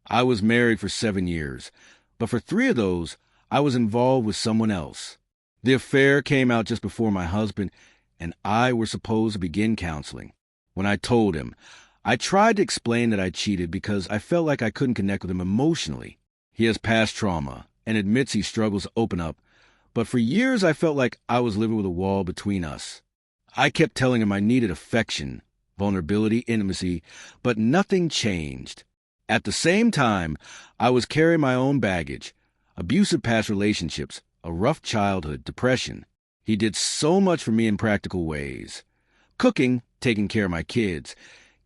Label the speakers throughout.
Speaker 1: I was married for 7 years, but for 3 of those, I was involved with someone else. The affair came out just before my husband and I were supposed to begin counseling. When I told him, I tried to explain that I cheated because I felt like I couldn't connect with him emotionally. He has past trauma and admits he struggles to open up, but for years I felt like I was living with a wall between us. I kept telling him I needed affection, vulnerability, intimacy, but nothing changed. At the same time, I was carrying my own baggage, abusive past relationships, a rough childhood, depression. He did so much for me in practical ways. Cooking, taking care of my kids,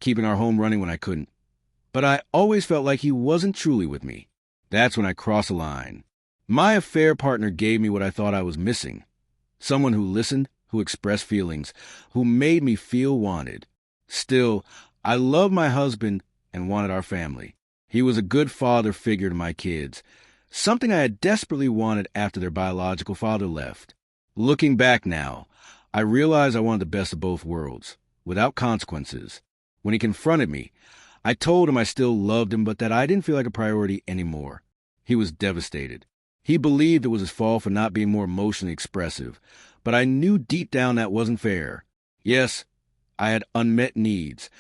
Speaker 1: keeping our home running when I couldn't. But I always felt like he wasn't truly with me. That's when I crossed a line. My affair partner gave me what I thought I was missing. Someone who listened, who expressed feelings, who made me feel wanted. Still, I loved my husband and wanted our family. He was a good father figure to my kids, something I had desperately wanted after their biological father left. Looking back now, I realized I wanted the best of both worlds, without consequences. When he confronted me, I told him I still loved him, but that I didn't feel like a priority anymore. He was devastated. He believed it was his fault for not being more emotionally expressive, but I knew deep down that wasn't fair. Yes, I had unmet needs,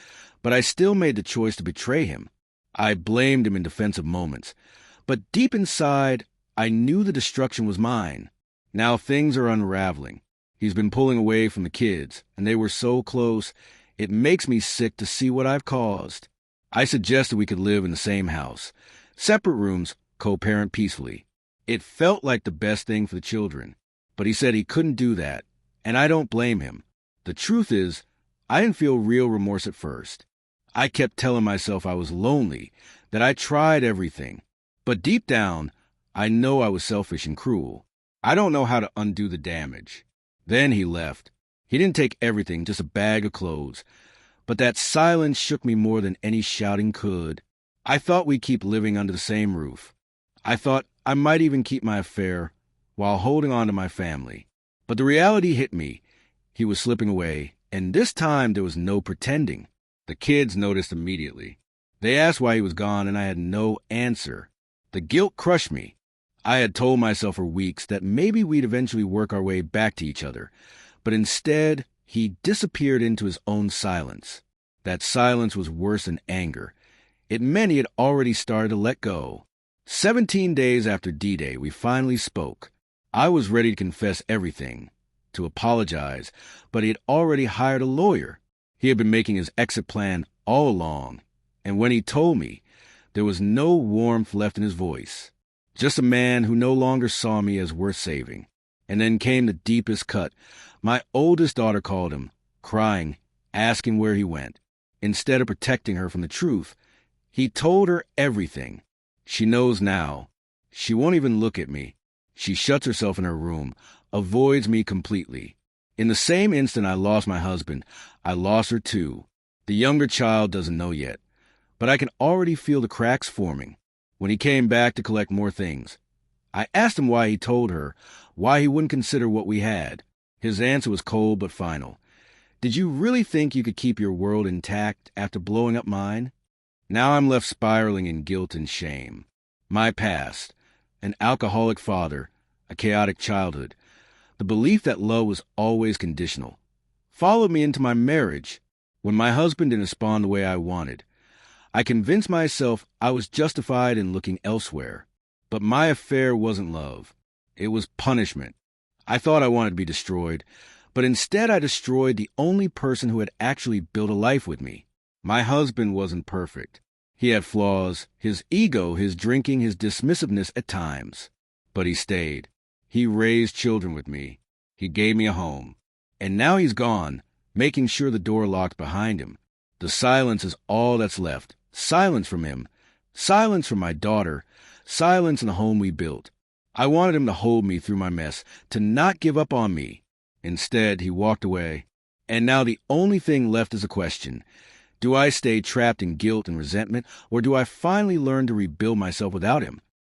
Speaker 1: but I still made the choice to betray him. I blamed him in defensive moments, but deep inside, I knew the destruction was mine. Now things are unraveling. He's been pulling away from the kids, and they were so close, it makes me sick to see what I've caused. I suggested we could live in the same house, separate rooms, co-parent peacefully. It felt like the best thing for the children, but he said he couldn't do that, and I don't blame him. The truth is, I didn't feel real remorse at first. I kept telling myself I was lonely, that I tried everything. But deep down, I know I was selfish and cruel. I don't know how to undo the damage. Then he left. He didn't take everything, just a bag of clothes. But that silence shook me more than any shouting could. I thought we'd keep living under the same roof. I thought I might even keep my affair while holding on to my family. But the reality hit me. He was slipping away, and this time there was no pretending. The kids noticed immediately. They asked why he was gone, and I had no answer. The guilt crushed me. I had told myself for weeks that maybe we'd eventually work our way back to each other, but instead, he disappeared into his own silence. That silence was worse than anger. It meant he had already started to let go. 17 days after D-Day, we finally spoke. I was ready to confess everything, to apologize, but he had already hired a lawyer. He had been making his exit plan all along, and when he told me, there was no warmth left in his voice. Just a man who no longer saw me as worth saving. And then came the deepest cut. My oldest daughter called him, crying, asking where he went. Instead of protecting her from the truth, he told her everything. She knows now. She won't even look at me. She shuts herself in her room, avoids me completely. In the same instant I lost my husband, I lost her too. The younger child doesn't know yet, but I can already feel the cracks forming. When he came back to collect more things, I asked him why he told her, why he wouldn't consider what we had. His answer was cold but final. Did you really think you could keep your world intact after blowing up mine? Now I'm left spiraling in guilt and shame. My past, an alcoholic father, a chaotic childhood, the belief that love was always conditional, followed me into my marriage. When my husband didn't respond the way I wanted, I convinced myself I was justified in looking elsewhere. But my affair wasn't love. It was punishment. I thought I wanted to be destroyed, but instead I destroyed the only person who had actually built a life with me. My husband wasn't perfect. He had flaws, his ego, his drinking, his dismissiveness at times. But he stayed. He raised children with me. He gave me a home. And now he's gone, making sure the door locked behind him. The silence is all that's left. Silence from him. Silence from my daughter. Silence in the home we built. I wanted him to hold me through my mess, to not give up on me. Instead, he walked away. And now the only thing left is a question. Do I stay trapped in guilt and resentment, or do I finally learn to rebuild myself without him?